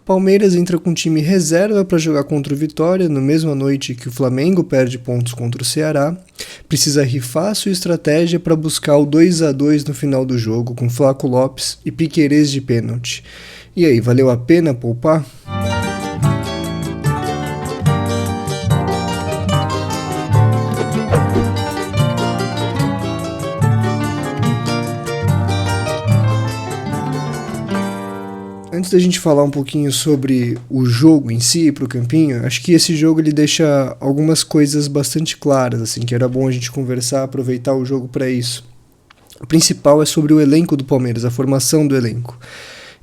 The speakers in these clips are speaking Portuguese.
Palmeiras entra com time reserva para jogar contra o Vitória, na mesma noite que o Flamengo perde pontos contra o Ceará. Precisa rifar sua estratégia para buscar o 2-2 no final do jogo, com Flaco Lopes e Piquerez de pênalti. E aí, valeu a pena poupar? Antes da gente falar um pouquinho sobre o jogo em si, pro Campinho, acho que esse jogo ele deixa algumas coisas bastante claras, assim, que era bom a gente conversar, aproveitar o jogo para isso. O principal é sobre o elenco do Palmeiras, a formação do elenco.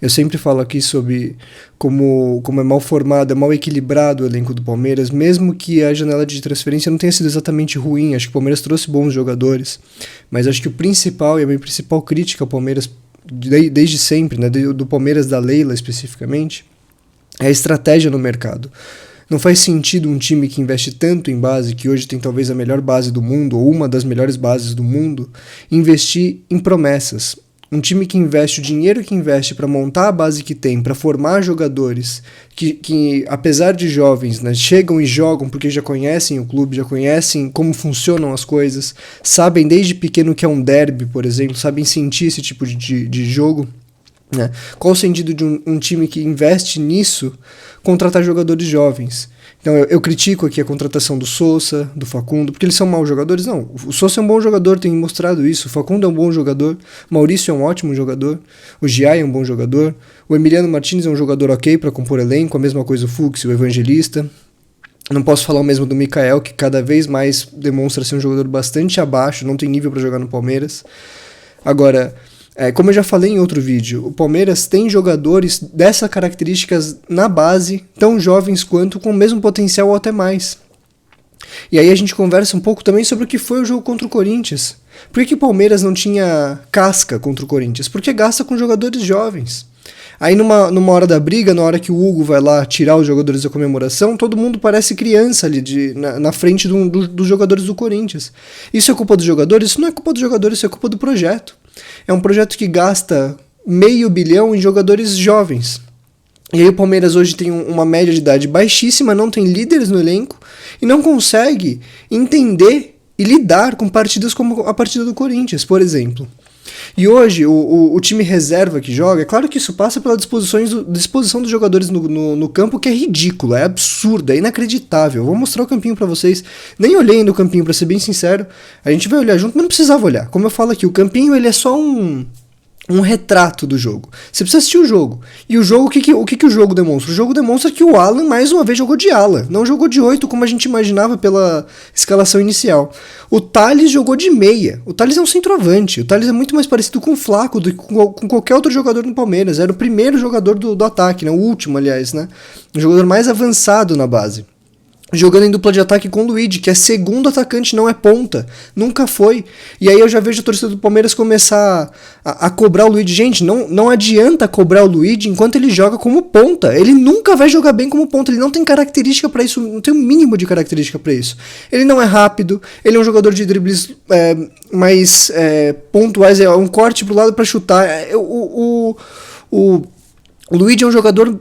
Eu sempre falo aqui sobre como é mal formado, é mal equilibrado o elenco do Palmeiras, mesmo que a janela de transferência não tenha sido exatamente ruim, acho que o Palmeiras trouxe bons jogadores, mas acho que o principal, e a minha principal crítica ao Palmeiras desde sempre, né, do Palmeiras da Leila especificamente, é a estratégia no mercado. Não faz sentido um time que investe tanto em base, que hoje tem talvez a melhor base do mundo, ou uma das melhores bases do mundo, investir em promessas. Um time que investe o dinheiro que investe para montar a base que tem, para formar jogadores que, apesar de jovens, né, chegam e jogam porque já conhecem o clube, já conhecem como funcionam as coisas, sabem desde pequeno que é um derby, por exemplo, sabem sentir esse tipo de jogo. Né? Qual o sentido de um time que investe nisso contratar jogadores jovens? Então eu critico aqui a contratação do Sousa, do Facundo, porque eles são maus jogadores? Não, o Sousa é um bom jogador, tem mostrado isso, o Facundo é um bom jogador, o Maurício é um ótimo jogador, o Giai é um bom jogador, o Emiliano Martins é um jogador ok para compor elenco, a mesma coisa o Fux, o Evangelista. Não posso falar o mesmo do Mikael, que cada vez mais demonstra ser um jogador bastante abaixo, não tem nível para jogar no Palmeiras. Agora, como eu já falei em outro vídeo, o Palmeiras tem jogadores dessas características na base, tão jovens quanto, com o mesmo potencial ou até mais. E aí a gente conversa um pouco também sobre o que foi o jogo contra o Corinthians. Por que o Palmeiras não tinha casca contra o Corinthians? Porque gasta com jogadores jovens. Aí numa hora da briga, na hora que o Hugo vai lá tirar os jogadores da comemoração, todo mundo parece criança ali na frente dos jogadores do Corinthians. Isso é culpa dos jogadores? Isso não é culpa dos jogadores, isso é culpa do projeto. É um projeto que gasta $500 milhão em jogadores jovens. E aí o Palmeiras hoje tem uma média de idade baixíssima, não tem líderes no elenco e não consegue entender e lidar com partidas como a partida do Corinthians, por exemplo. E hoje o time reserva que joga, é claro que isso passa pela disposição dos jogadores no campo, que é ridículo, é absurdo, é inacreditável. Eu vou mostrar o campinho pra vocês. Nem olhei ainda o campinho, pra ser bem sincero. A gente vai olhar junto, mas não precisava olhar. Como eu falo aqui, o campinho ele é só um retrato do jogo. Você precisa assistir o jogo. E o jogo, o que o jogo demonstra? O jogo demonstra que o Alan, mais uma vez, jogou de ala. Não jogou de 8, como a gente imaginava pela escalação inicial. O Thales jogou de meia. O Thales é um centroavante. O Thales é muito mais parecido com o Flaco do que com qualquer outro jogador no Palmeiras. Era o primeiro jogador do ataque, né? O último, aliás, né? O jogador mais avançado na base. Jogando em dupla de ataque com o Luigi, que é segundo atacante, não é ponta. Nunca foi. E aí eu já vejo a torcida do Palmeiras começar a cobrar o Luigi. Gente, não adianta cobrar o Luigi enquanto ele joga como ponta. Ele nunca vai jogar bem como ponta. Ele não tem característica pra isso, não tem o mínimo de característica pra isso. Ele não é rápido, ele é um jogador de dribles mais pontuais, é um corte pro lado pra chutar. O Luigi é um jogador...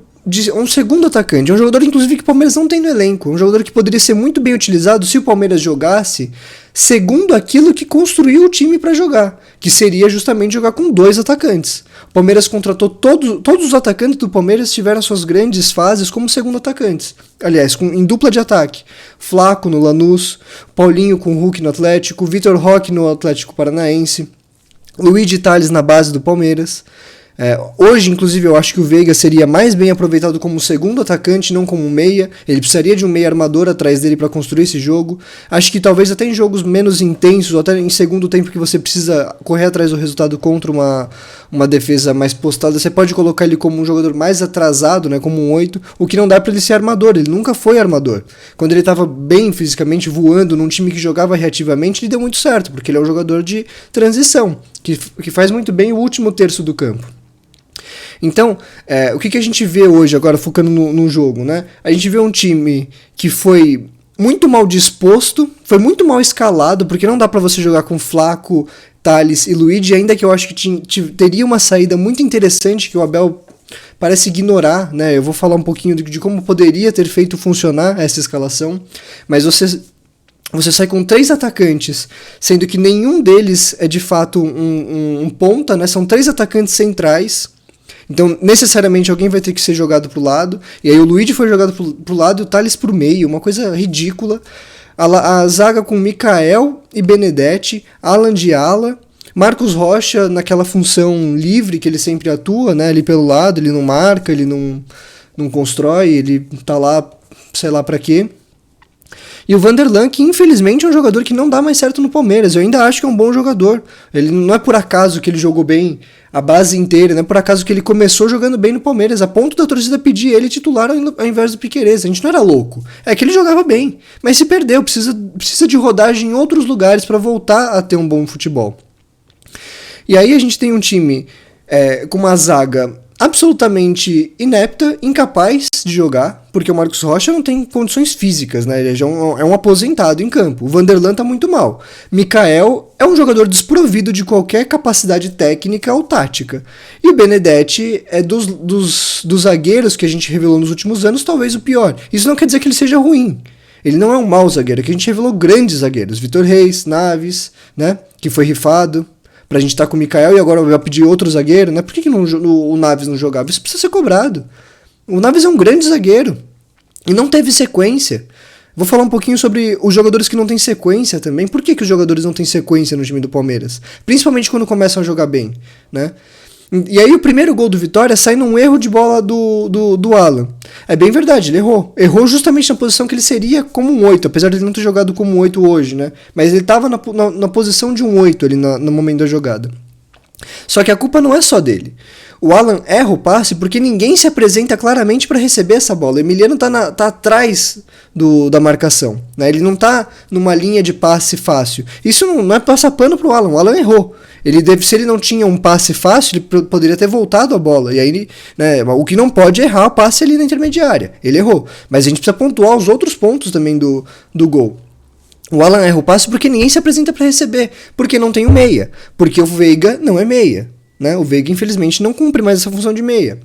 um segundo atacante, é um jogador inclusive que o Palmeiras não tem no elenco, um jogador que poderia ser muito bem utilizado se o Palmeiras jogasse segundo aquilo que construiu o time para jogar, que seria justamente jogar com 2 atacantes. O Palmeiras contratou todos os atacantes do Palmeiras tiveram suas grandes fases como segundo atacantes, aliás, em dupla de ataque. Flaco no Lanús, Paulinho com o Hulk no Atlético, Vitor Roque no Atlético Paranaense, Luigi Tales na base do Palmeiras. Hoje, inclusive, eu acho que o Veiga seria mais bem aproveitado como segundo atacante, não como meia. Ele precisaria de um meia armador atrás dele para construir esse jogo. Acho que talvez até em jogos menos intensos, ou até em segundo tempo que você precisa correr atrás do resultado contra uma defesa mais postada, você pode colocar ele como um jogador mais atrasado, né, como um 8, o que não dá para ele ser armador. Ele nunca foi armador. Quando ele estava bem fisicamente, voando num time que jogava reativamente, ele deu muito certo, porque ele é um jogador de transição, que faz muito bem o último terço do campo. Então, o que a gente vê hoje, agora focando no jogo, né? A gente vê um time que foi muito mal disposto, foi muito mal escalado, porque não dá pra você jogar com Flaco, Thales e Luigi, ainda que eu acho que teria uma saída muito interessante que o Abel parece ignorar, né? Eu vou falar um pouquinho de como poderia ter feito funcionar essa escalação, mas você sai com 3 atacantes, sendo que nenhum deles é de fato um ponta, né? São 3 atacantes centrais. Então, necessariamente, alguém vai ter que ser jogado pro lado. E aí o Luigi foi jogado pro lado e o Thales pro meio. Uma coisa ridícula. A zaga com Mikael e Benedetti, Alan de ala, Marcos Rocha naquela função livre que ele sempre atua, né? Ali pelo lado, ele não marca, ele não constrói, ele tá lá, sei lá pra quê. E o Vanderlan, que infelizmente é um jogador que não dá mais certo no Palmeiras. Eu ainda acho que é um bom jogador. Ele não é por acaso que ele jogou bem a base inteira, não é por acaso que ele começou jogando bem no Palmeiras, a ponto da torcida pedir ele titular ao invés do Piquerez. A gente não era louco. É que ele jogava bem, mas se perdeu, precisa de rodagem em outros lugares para voltar a ter um bom futebol. E aí a gente tem um time com uma zaga absolutamente inepta, incapaz de jogar, porque o Marcos Rocha não tem condições físicas, né? Ele já é um aposentado em campo. O Vanderlan tá muito mal. Mikael é um jogador desprovido de qualquer capacidade técnica ou tática. E o Benedetti é dos zagueiros que a gente revelou nos últimos anos, talvez o pior. Isso não quer dizer que ele seja ruim. Ele não é um mau zagueiro, é que a gente revelou grandes zagueiros. Vitor Reis, Naves, né? Que foi rifado pra gente estar com o Mikael e agora vai pedir outro zagueiro, né? Por que o Naves não jogava? Isso precisa ser cobrado. O Naves é um grande zagueiro e não teve sequência. Vou falar um pouquinho sobre os jogadores que não têm sequência também. Por que os jogadores não têm sequência no time do Palmeiras? Principalmente quando começam a jogar bem, né? E aí o primeiro gol do Vitória sai num erro de bola do Alan. É bem verdade, ele errou. Errou justamente na posição que ele seria como um 8, apesar de ele não ter jogado como um 8 hoje, né? Mas ele estava na posição de um 8 ali no momento da jogada. Só que a culpa não é só dele. O Alan erra o passe porque ninguém se apresenta claramente para receber essa bola. O Emiliano tá atrás da marcação, né? Ele não tá numa linha de passe fácil. Isso não é passar pano pro Alan. O Alan errou. Se ele não tinha um passe fácil, ele poderia ter voltado a bola. E aí, né, o que não pode errar o passe ali na intermediária. Ele errou. Mas a gente precisa pontuar os outros pontos também do gol. O Alan erra o passe porque ninguém se apresenta para receber. Porque não tem o meia. Porque o Veiga não é meia. Né? O Veiga, infelizmente, não cumpre mais essa função de meia.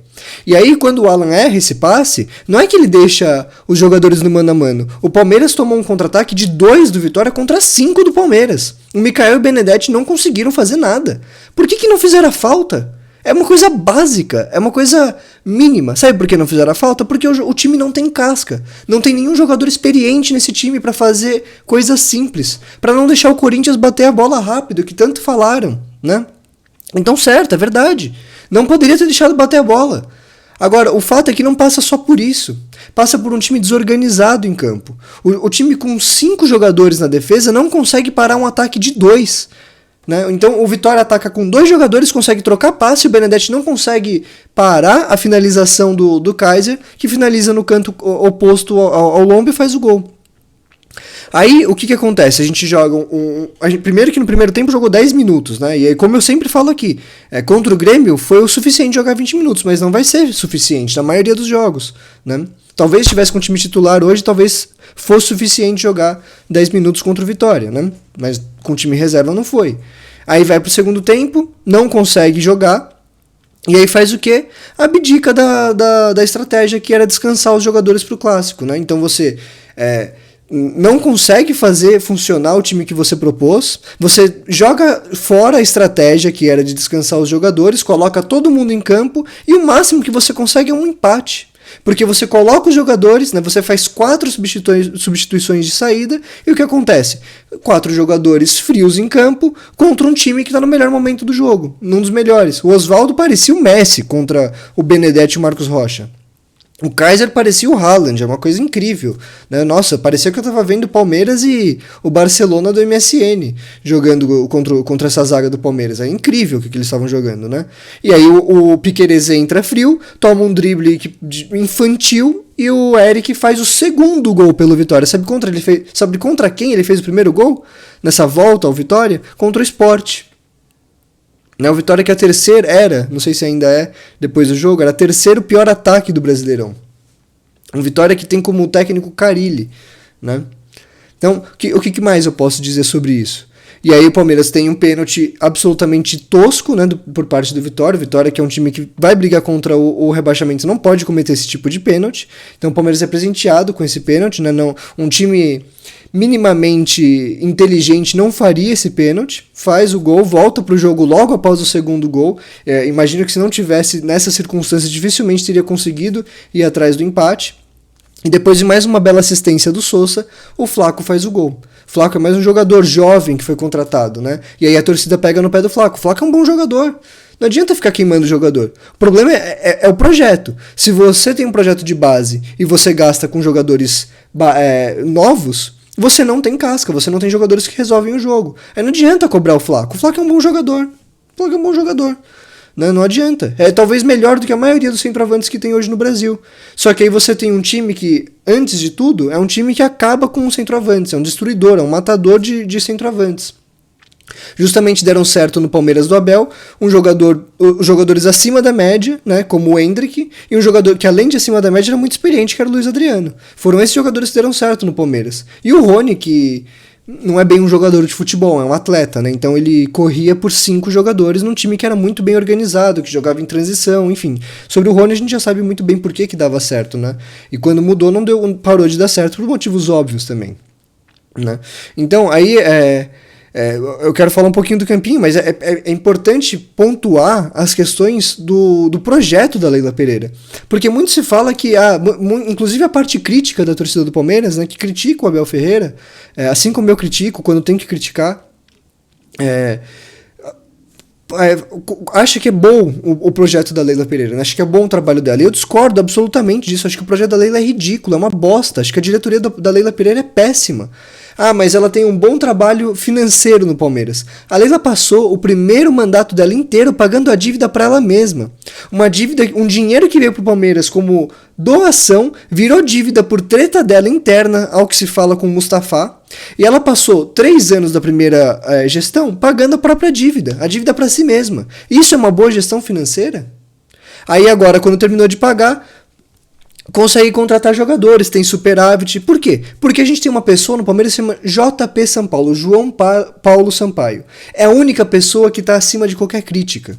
E aí, quando o Alan erra esse passe, não é que ele deixa os jogadores no mano a mano. O Palmeiras tomou um contra-ataque de 2 do Vitória contra 5 do Palmeiras. O Mikael e o Benedetti não conseguiram fazer nada. Por que não fizeram a falta? É uma coisa básica, é uma coisa mínima. Sabe por que não fizeram a falta? Porque o time não tem casca. Não tem nenhum jogador experiente nesse time para fazer coisas simples. Para não deixar o Corinthians bater a bola rápido, que tanto falaram, né? Então, certo, é verdade. Não poderia ter deixado bater a bola. Agora, o fato é que não passa só por isso. Passa por um time desorganizado em campo. O time com 5 jogadores na defesa não consegue parar um ataque de 2. Né? Então, o Vitória ataca com 2 jogadores, consegue trocar passe, o Benedetti não consegue parar a finalização do Kaiser, que finaliza no canto oposto ao lombo e faz o gol. Aí, o que acontece? A gente joga primeiro que no primeiro tempo jogou 10 minutos, né? E aí, como eu sempre falo aqui, contra o Grêmio foi o suficiente jogar 20 minutos, mas não vai ser suficiente na maioria dos jogos, né? Talvez estivesse com o time titular hoje, talvez fosse suficiente jogar 10 minutos contra o Vitória, né? Mas com o time reserva não foi. Aí vai pro segundo tempo, não consegue jogar, e aí faz o quê? Abdica da estratégia que era descansar os jogadores pro clássico, né? Então você não consegue fazer funcionar o time que você propôs, você joga fora a estratégia que era de descansar os jogadores, coloca todo mundo em campo e o máximo que você consegue é um empate. Porque você coloca os jogadores, né, você faz 4 substituições de saída e o que acontece? 4 jogadores frios em campo contra um time que está no melhor momento do jogo, num dos melhores. O Oswaldo parecia o Messi contra o Benedetti e o Marcos Rocha. O Kaiser parecia o Haaland, é uma coisa incrível, né? Nossa, parecia que eu tava vendo o Palmeiras e o Barcelona do MSN jogando contra essa zaga do Palmeiras. É incrível o que eles estavam jogando, né? E aí o Piquerez entra frio, toma um drible infantil e o Eric faz o segundo gol pelo Vitória. Sabe contra quem ele fez o primeiro gol? Nessa volta ao Vitória? Contra o Sport. O Vitória que não sei se ainda é, depois do jogo, era o terceiro pior ataque do Brasileirão. Um Vitória que tem como técnico Carille, né? Então, o que mais eu posso dizer sobre isso? E aí o Palmeiras tem um pênalti absolutamente tosco, né, por parte do Vitória. Vitória, que é um time que vai brigar contra o rebaixamento, não pode cometer esse tipo de pênalti. Então o Palmeiras é presenteado com esse pênalti, né? Não, um time minimamente inteligente não faria esse pênalti, faz o gol, volta pro jogo logo após o segundo gol. Imagino que se não tivesse nessas circunstâncias, dificilmente teria conseguido ir atrás do empate. E depois de mais uma bela assistência do Sousa, o Flaco faz o gol. O Flaco é mais um jogador jovem que foi contratado, né? E aí a torcida pega no pé do Flaco. O Flaco é um bom jogador. Não adianta ficar queimando o jogador. O problema é o projeto. Se você tem um projeto de base e você gasta com jogadores novos, você não tem casca, você não tem jogadores que resolvem o jogo. Aí não adianta cobrar o Flaco. O Flaco é um bom jogador. O Flaco é um bom jogador. Não adianta. É talvez melhor do que a maioria dos centroavantes que tem hoje no Brasil. Só que aí você tem um time que, antes de tudo, é um time que acaba com os centroavantes. É um destruidor, é um matador de centroavantes. Justamente deram certo no Palmeiras do Abel, jogadores acima da média, né, como o Endrick, e um jogador que além de acima da média era muito experiente, que era o Luiz Adriano. Foram esses jogadores que deram certo no Palmeiras. E o Rony, que não é bem um jogador de futebol, é um atleta, né? Então ele corria por 5 jogadores num time que era muito bem organizado, que jogava em transição, enfim. Sobre o Rony a gente já sabe muito bem por que dava certo, né? E quando mudou parou de dar certo por motivos óbvios também, né? Então aí eu quero falar um pouquinho do Campinho, mas é importante pontuar as questões do projeto da Leila Pereira. Porque muito se fala que, inclusive a parte crítica da torcida do Palmeiras, né, que critica o Abel Ferreira, assim como eu critico quando tem que criticar, acha que é bom o projeto da Leila Pereira, né? Acha que é bom o trabalho dela. E eu discordo absolutamente disso. Acho que o projeto da Leila é ridículo, é uma bosta. Acho que a diretoria da Leila Pereira é péssima. Mas ela tem um bom trabalho financeiro no Palmeiras. A Leila passou o primeiro mandato dela inteiro pagando a dívida para ela mesma. Uma dívida, um dinheiro que veio pro Palmeiras como doação, virou dívida por treta dela interna, ao que se fala com o Mustafa. E ela passou 3 anos da primeira gestão pagando a própria dívida, a dívida para si mesma. Isso é uma boa gestão financeira? Aí agora, quando terminou de pagar, consegue contratar jogadores, tem superávit. Por quê? Porque a gente tem uma pessoa no Palmeiras que se chama JP Sampaio, João Paulo Sampaio. É a única pessoa que está acima de qualquer crítica.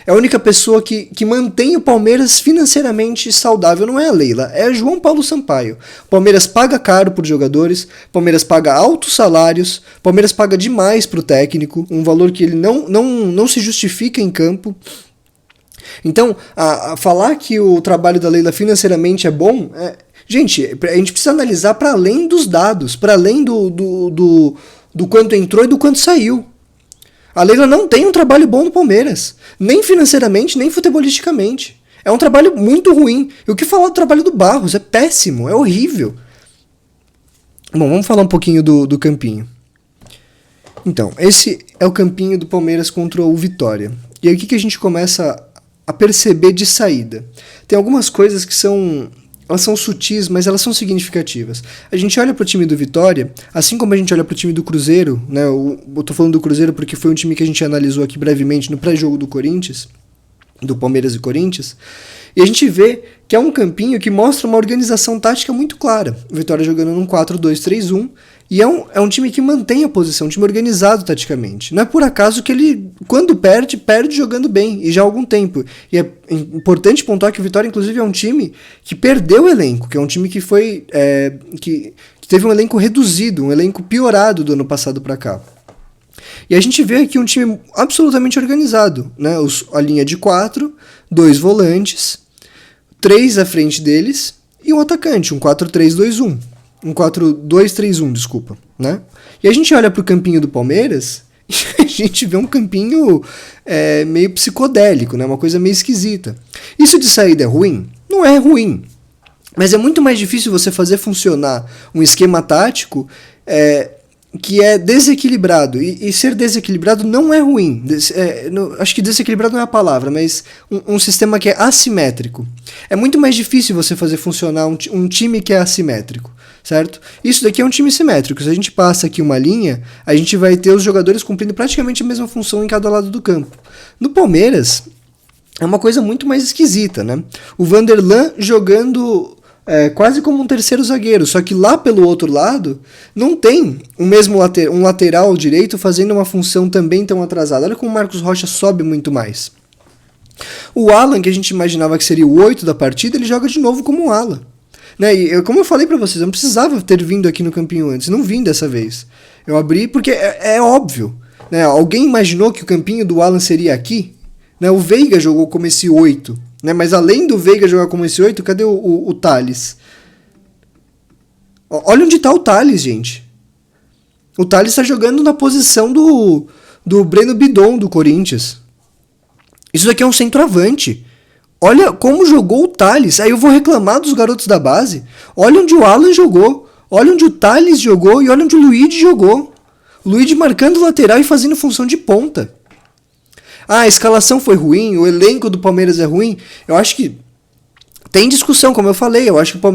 É a única pessoa que mantém o Palmeiras financeiramente saudável. Não é a Leila, é João Paulo Sampaio. O Palmeiras paga caro por jogadores, o Palmeiras paga altos salários, o Palmeiras paga demais para o técnico, um valor que ele não se justifica em campo. Então, a falar que o trabalho da Leila financeiramente é bom, gente, a gente precisa analisar para além dos dados, para além do quanto entrou e do quanto saiu. A Leila não tem um trabalho bom no Palmeiras, nem financeiramente, nem futebolisticamente. É um trabalho muito ruim. E o que falar do trabalho do Barros? É péssimo, é horrível. Bom, vamos falar um pouquinho do Campinho. Então, esse é o Campinho do Palmeiras contra o Vitória. E aí o que a gente começa a perceber de saída? Tem algumas coisas que elas são sutis, mas elas são significativas. A gente olha para o time do Vitória, assim como a gente olha para o time do Cruzeiro, né? Eu tô falando do Cruzeiro porque foi um time que a gente analisou aqui brevemente no pré-jogo do Corinthians, do Palmeiras e Corinthians, e a gente vê que é um Campinho que mostra uma organização tática muito clara. O Vitória jogando num 4-2-3-1, e é um time que mantém a posição, um time organizado taticamente. Não é por acaso que ele, quando perde jogando bem, e já há algum tempo. E é importante pontuar que o Vitória, inclusive, é um time que perdeu o elenco, que é um time que foi que teve um elenco reduzido, um elenco piorado do ano passado para cá. E a gente vê aqui um time absolutamente organizado, né? A linha de 4, 2 volantes, 3 à frente deles e um atacante, um 4-3-2-1. Um 4-2-3-1, desculpa, né? E a gente olha pro campinho do Palmeiras e a gente vê um campinho meio psicodélico, né? Uma coisa meio esquisita. Isso de saída é ruim? Não é ruim. Mas é muito mais difícil você fazer funcionar um esquema tático que é desequilibrado. E ser desequilibrado não é ruim. Acho que desequilibrado não é a palavra, mas um sistema que é assimétrico. É muito mais difícil você fazer funcionar um time que é assimétrico, certo? Isso daqui é um time simétrico. Se a gente passa aqui uma linha, a gente vai ter os jogadores cumprindo praticamente a mesma função em cada lado do campo. No Palmeiras, é uma coisa muito mais esquisita, né? O Vanderlan jogando quase como um terceiro zagueiro, só que lá pelo outro lado não tem um lateral direito fazendo uma função também tão atrasada. Olha como o Marcos Rocha sobe muito mais. O Alan, que a gente imaginava que seria o 8 da partida, ele joga de novo como um ala. Né? E como eu falei pra vocês, eu não precisava ter vindo aqui no campinho antes, não vim dessa vez. Eu abri porque é óbvio. Né? Alguém imaginou que o campinho do Alan seria aqui? Né? O Veiga jogou como esse 8. Né? Mas além do Veiga jogar como esse 8, cadê o Thales? Olha onde tá o Thales, gente. O Thales tá jogando na posição do Breno Bidon, do Corinthians. Isso daqui é um centroavante. Olha como jogou o Thales. Aí eu vou reclamar dos garotos da base. Olha onde o Alan jogou. Olha onde o Thales jogou. E olha onde o Luigi jogou. O Luigi marcando o lateral e fazendo função de ponta. A escalação foi ruim. O elenco do Palmeiras é ruim. Eu acho que tem discussão, como eu falei. Eu acho que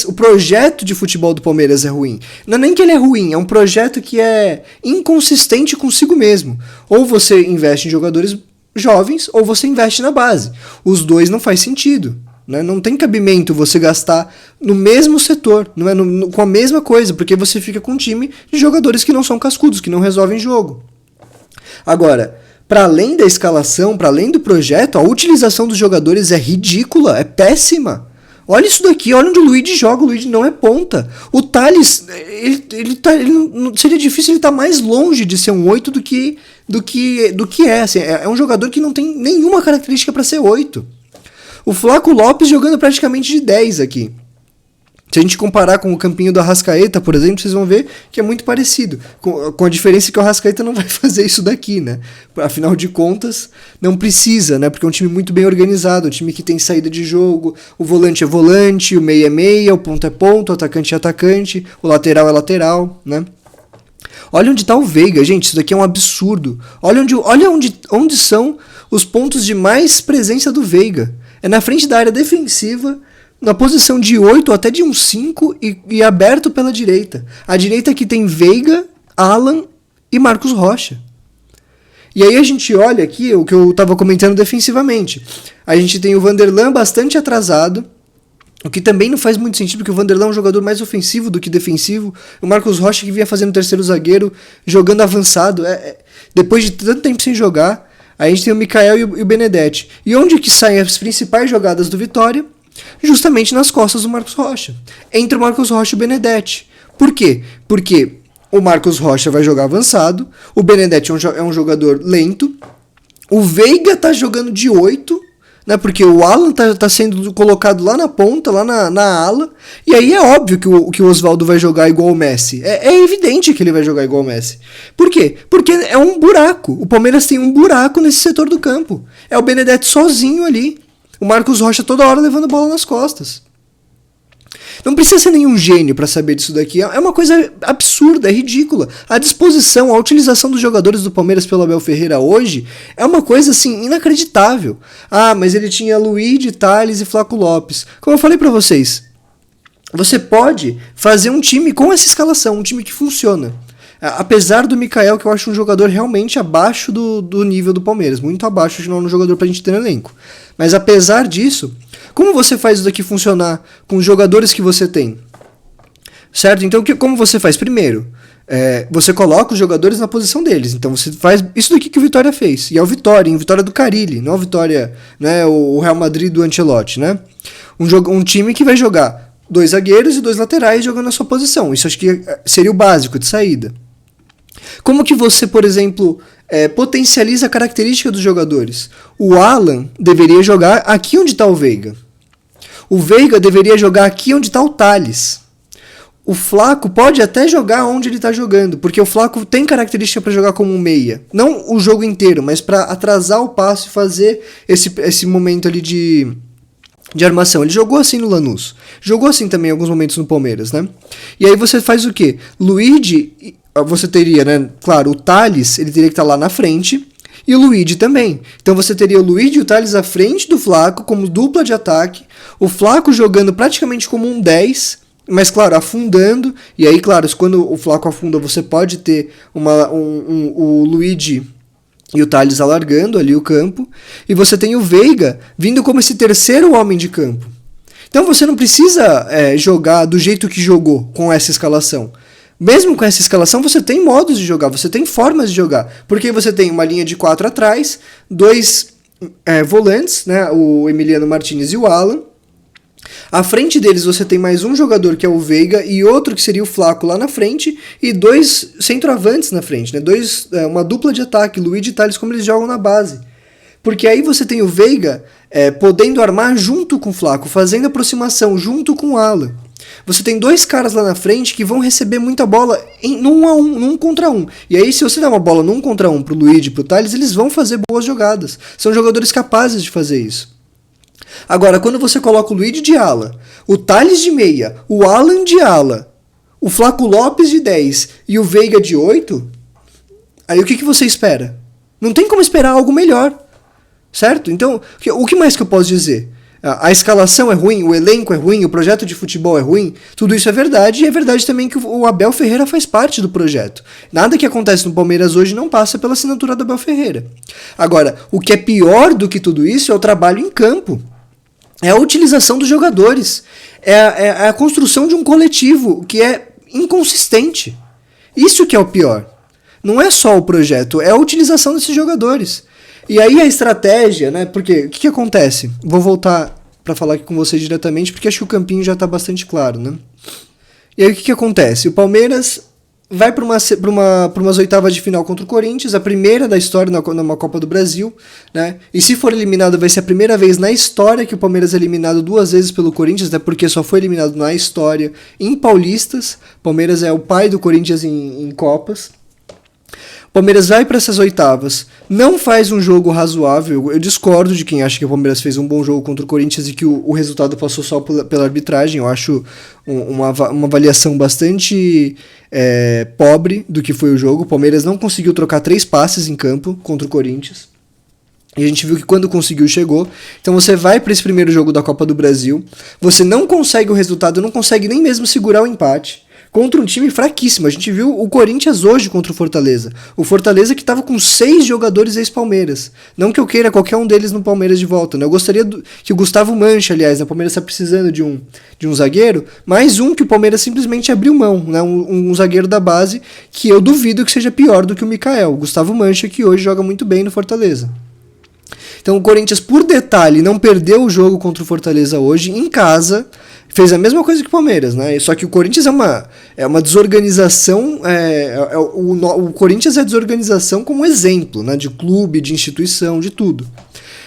o projeto de futebol do Palmeiras é ruim. Não é nem que ele é ruim. É um projeto que é inconsistente consigo mesmo. Ou você investe em jogadores jovens, ou você investe na base. Os dois não faz sentido. Né? Não tem cabimento você gastar no mesmo setor, não é? Com a mesma coisa, porque você fica com um time de jogadores que não são cascudos, que não resolvem jogo. Agora, para além da escalação, para além do projeto, a utilização dos jogadores é ridícula, é péssima. Olha isso daqui, olha onde o Luigi joga, o Luigi não é ponta. O Thales, seria difícil ele estar mais longe de ser um 8 do que é. Assim, é um jogador que não tem nenhuma característica para ser 8. O Flaco Lopes jogando praticamente de 10 aqui. Se a gente comparar com o campinho do Arrascaeta, por exemplo, vocês vão ver que é muito parecido. Com a diferença que o Arrascaeta não vai fazer isso daqui, né? Afinal de contas, não precisa, né? Porque é um time muito bem organizado, um time que tem saída de jogo, o volante é volante, o meia é meia, o ponto é ponto, o atacante é atacante, o lateral é lateral, né? Olha onde está o Veiga, gente, isso daqui é um absurdo. Olha onde são os pontos de mais presença do Veiga. É na frente da área defensiva, na posição de 8 ou até de um 5 e aberto pela direita. A direita aqui tem Veiga, Alan e Marcos Rocha. E aí a gente olha aqui o que eu estava comentando defensivamente. A gente tem o Vanderlan bastante atrasado, o que também não faz muito sentido, porque o Vanderlan é um jogador mais ofensivo do que defensivo. O Marcos Rocha que vinha fazendo terceiro zagueiro, jogando avançado. Depois de tanto tempo sem jogar, a gente tem o Mikael e o Benedetti. E onde que saem as principais jogadas do Vitória? Justamente nas costas do Marcos Rocha. Entre o Marcos Rocha e o Benedetti. Por quê? Porque o Marcos Rocha vai jogar avançado, o Benedetti é um jogador lento, o Veiga tá jogando de 8, né, porque o Alan tá sendo colocado lá na ponta, lá na ala, e aí é óbvio que o Osvaldo vai jogar igual o Messi. É evidente que ele vai jogar igual o Messi. Por quê? Porque é um buraco. O Palmeiras tem um buraco nesse setor do campo. É o Benedetti sozinho ali. O Marcos Rocha toda hora levando bola nas costas. Não precisa ser nenhum gênio para saber disso daqui. É uma coisa absurda, é ridícula. A disposição, a utilização dos jogadores do Palmeiras pelo Abel Ferreira hoje é uma coisa assim inacreditável. Ah, mas ele tinha Luigi, Thales e Flaco Lopes. Como eu falei para vocês, você pode fazer um time com essa escalação, um time que funciona. Apesar do Mikael, que eu acho um jogador realmente abaixo do nível do Palmeiras, muito abaixo, não é um jogador pra gente ter no elenco. Mas apesar disso, como você faz isso daqui funcionar com os jogadores que você tem? Certo? Então, como você faz? Primeiro, você coloca os jogadores na posição deles. Então, você faz isso daqui que o Vitória fez. E é o Vitória do Carille, não o Vitória, né, o Real Madrid do Ancelotti, né? Um time que vai jogar 2 zagueiros e 2 laterais jogando na sua posição. Isso acho que seria o básico de saída. Como que você, por exemplo, potencializa a característica dos jogadores? O Alan deveria jogar aqui onde está o Veiga. O Veiga deveria jogar aqui onde está o Thales. O Flaco pode até jogar onde ele está jogando, porque o Flaco tem característica para jogar como um meia. Não o jogo inteiro, mas para atrasar o passo e fazer esse momento ali de armação. Ele jogou assim no Lanús. Jogou assim também em alguns momentos no Palmeiras, né? E aí você faz o quê? Luigi, você teria, né? Claro, o Thales, ele teria que estar lá na frente. E o Luigi também. Então você teria o Luigi e o Thales à frente do Flaco como dupla de ataque. O Flaco jogando praticamente como um 10, mas claro, afundando. E aí, claro, quando o Flaco afunda, você pode ter o Luigi e o Thales alargando ali o campo. E você tem o Veiga vindo como esse terceiro homem de campo. Então você não precisa jogar do jeito que jogou com essa escalação. Mesmo com essa escalação, você tem modos de jogar, você tem formas de jogar. Porque você tem uma linha de 4 atrás, 2 volantes, né, o Emiliano Martinez e o Alan. À frente deles você tem mais um jogador que é o Veiga e outro que seria o Flaco lá na frente e 2 centroavantes na frente, né, uma dupla de ataque, Luiz e Thales, como eles jogam na base. Porque aí você tem o Veiga podendo armar junto com o Flaco, fazendo aproximação junto com o Alan. Você tem 2 caras lá na frente que vão receber muita bola num contra um. E aí, se você der uma bola num contra um pro Luigi e pro Thales, eles vão fazer boas jogadas. São jogadores capazes de fazer isso. Agora, quando você coloca o Luigi de ala, o Thales de meia, o Alan de ala, o Flaco Lopes de 10 e o Veiga de 8, aí o que você espera? Não tem como esperar algo melhor, certo? Então, o que mais que eu posso dizer? A escalação é ruim, o elenco é ruim, o projeto de futebol é ruim, tudo isso é verdade, e é verdade também que o Abel Ferreira faz parte do projeto. Nada que acontece no Palmeiras hoje não passa pela assinatura do Abel Ferreira. Agora, o que é pior do que tudo isso é o trabalho em campo. É a utilização dos jogadores, é a construção de um coletivo que é inconsistente. Isso que é o pior. Não é só o projeto, é a utilização desses jogadores. E aí a estratégia, né? Porque o que acontece? Vou voltar para falar aqui com vocês diretamente, porque acho que o campinho já está bastante claro, né? E aí o que acontece? O Palmeiras vai para umas oitavas de final contra o Corinthians, a primeira da história numa Copa do Brasil, né? E se for eliminado, vai ser a primeira vez na história que o Palmeiras é eliminado 2 vezes pelo Corinthians, até porque só foi eliminado na história em Paulistas. Palmeiras é o pai do Corinthians em Copas. O Palmeiras vai para essas oitavas, não faz um jogo razoável. Eu discordo de quem acha que o Palmeiras fez um bom jogo contra o Corinthians e que o resultado passou só pela arbitragem. Eu acho uma avaliação bastante pobre do que foi o jogo. O Palmeiras não conseguiu trocar 3 passes em campo contra o Corinthians. E a gente viu que quando conseguiu, chegou. Então você vai para esse primeiro jogo da Copa do Brasil, você não consegue o resultado, não consegue nem mesmo segurar o empate. Contra um time fraquíssimo. A gente viu o Corinthians hoje contra o Fortaleza. O Fortaleza que estava com 6 jogadores ex-Palmeiras. Não que eu queira qualquer um deles no Palmeiras de volta, né? Eu gostaria que o Gustavo Mancha, aliás, o Palmeiras está precisando de um zagueiro, mais um que o Palmeiras simplesmente abriu mão, né? Um zagueiro da base que eu duvido que seja pior do que o Mikael. O Gustavo Mancha, que hoje joga muito bem no Fortaleza. Então o Corinthians, por detalhe, não perdeu o jogo contra o Fortaleza hoje em casa. Fez a mesma coisa que o Palmeiras, né? Só que o Corinthians é uma desorganização. O Corinthians é desorganização como exemplo, né? De clube, de instituição, de tudo.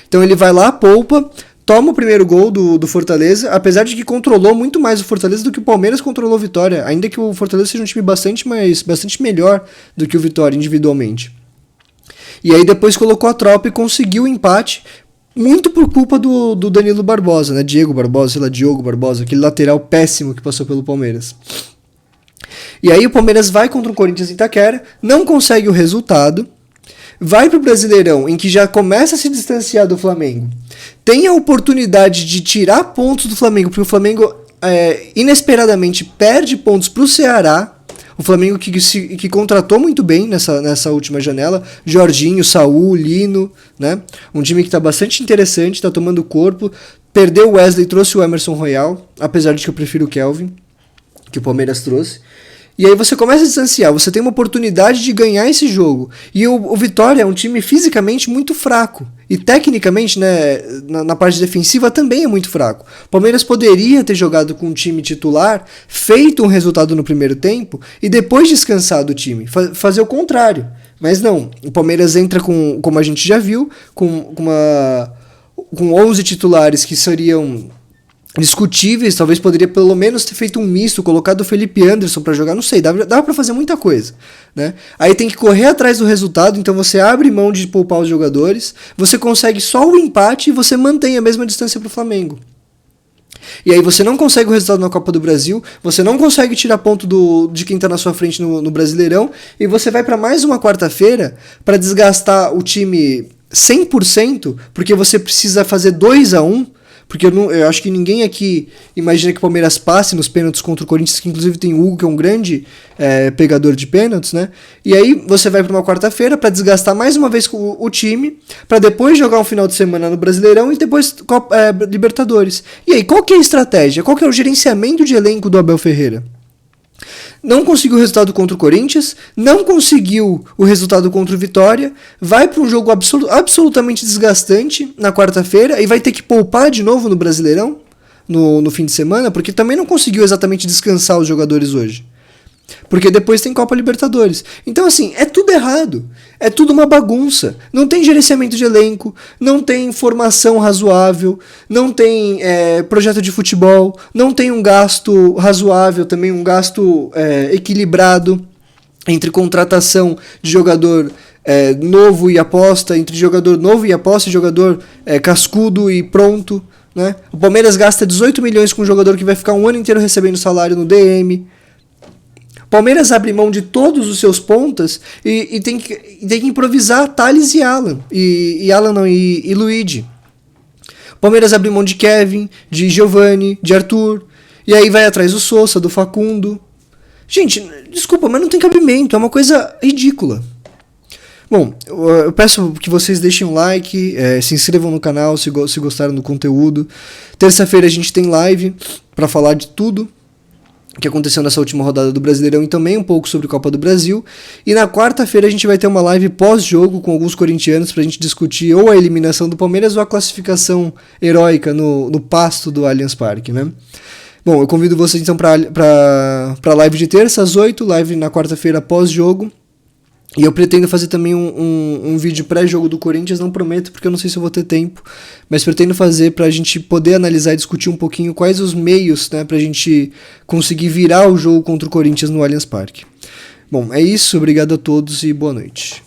Então ele vai lá, poupa, toma o primeiro gol do Fortaleza, apesar de que controlou muito mais o Fortaleza do que o Palmeiras controlou o Vitória, ainda que o Fortaleza seja um time bastante melhor do que o Vitória individualmente. E aí depois colocou a tropa e conseguiu o empate. Muito por culpa do Danilo Barbosa, né? Diogo Barbosa, aquele lateral péssimo que passou pelo Palmeiras. E aí o Palmeiras vai contra o Corinthians em Itaquera, não consegue o resultado, vai pro Brasileirão, em que já começa a se distanciar do Flamengo, tem a oportunidade de tirar pontos do Flamengo, porque o Flamengo inesperadamente perde pontos pro Ceará. O Flamengo que contratou muito bem nessa última janela. Jorginho, Saúl, Lino, né? Um time que está bastante interessante, está tomando corpo. Perdeu o Wesley, trouxe o Emerson Royal, apesar de que eu prefiro o Kelvin, que o Palmeiras trouxe. E aí você começa a distanciar, você tem uma oportunidade de ganhar esse jogo. E o Vitória é um time fisicamente muito fraco. E tecnicamente, né, na parte defensiva também é muito fraco. O Palmeiras poderia ter jogado com um time titular, feito um resultado no primeiro tempo e depois descansado o time. Fazer o contrário. Mas não, o Palmeiras entra com, como a gente já viu, com 11 titulares que seriam discutíveis. Talvez poderia pelo menos ter feito um misto, colocado o Felipe Anderson para jogar, não sei, dava para fazer muita coisa, né? Aí tem que correr atrás do resultado, então você abre mão de poupar os jogadores, você consegue só o empate e você mantém a mesma distância pro Flamengo. E aí você não consegue o resultado na Copa do Brasil, você não consegue tirar ponto de quem tá na sua frente no Brasileirão, e você vai para mais uma quarta-feira para desgastar o time 100%, porque você precisa fazer 2-1 Porque eu acho que ninguém aqui imagina que o Palmeiras passe nos pênaltis contra o Corinthians, que inclusive tem o Hugo, que é um grande pegador de pênaltis, né? E aí você vai para uma quarta-feira para desgastar mais uma vez o time, para depois jogar um final de semana no Brasileirão e depois Libertadores. E aí, qual que é a estratégia? Qual que é o gerenciamento de elenco do Abel Ferreira? Não conseguiu o resultado contra o Corinthians, não conseguiu o resultado contra o Vitória, vai para um jogo absolutamente desgastante na quarta-feira e vai ter que poupar de novo no Brasileirão no fim de semana, porque também não conseguiu exatamente descansar os jogadores hoje. Porque depois tem Copa Libertadores. Então, assim, é tudo errado. É tudo uma bagunça. Não tem gerenciamento de elenco, não tem formação razoável, não tem projeto de futebol, não tem um gasto razoável, também um gasto equilibrado entre contratação de jogador novo e aposta, entre jogador novo e aposta e jogador cascudo e pronto. Né? O Palmeiras gasta 18 milhões com um jogador que vai ficar um ano inteiro recebendo salário no DM. Palmeiras abre mão de todos os seus pontas e tem que improvisar Thales e Alan. E Luigi. Palmeiras abre mão de Kevin, de Giovani, de Arthur. E aí vai atrás do Sousa, do Facundo. Gente, desculpa, mas não tem cabimento. É uma coisa ridícula. Bom, eu peço que vocês deixem um like, se inscrevam no canal se gostaram do conteúdo. Terça-feira a gente tem live para falar de tudo que aconteceu nessa última rodada do Brasileirão e também um pouco sobre Copa do Brasil. E na quarta-feira a gente vai ter uma live pós-jogo com alguns corintianos pra gente discutir ou a eliminação do Palmeiras ou a classificação heróica no pasto do Allianz Parque, né? Bom, eu convido vocês então pra live de terça às 8, live na quarta-feira pós-jogo. E eu pretendo fazer também um vídeo pré-jogo do Corinthians, não prometo porque eu não sei se eu vou ter tempo, mas pretendo fazer pra gente poder analisar e discutir um pouquinho quais os meios, né, pra gente conseguir virar o jogo contra o Corinthians no Allianz Parque. Bom, é isso, obrigado a todos e boa noite.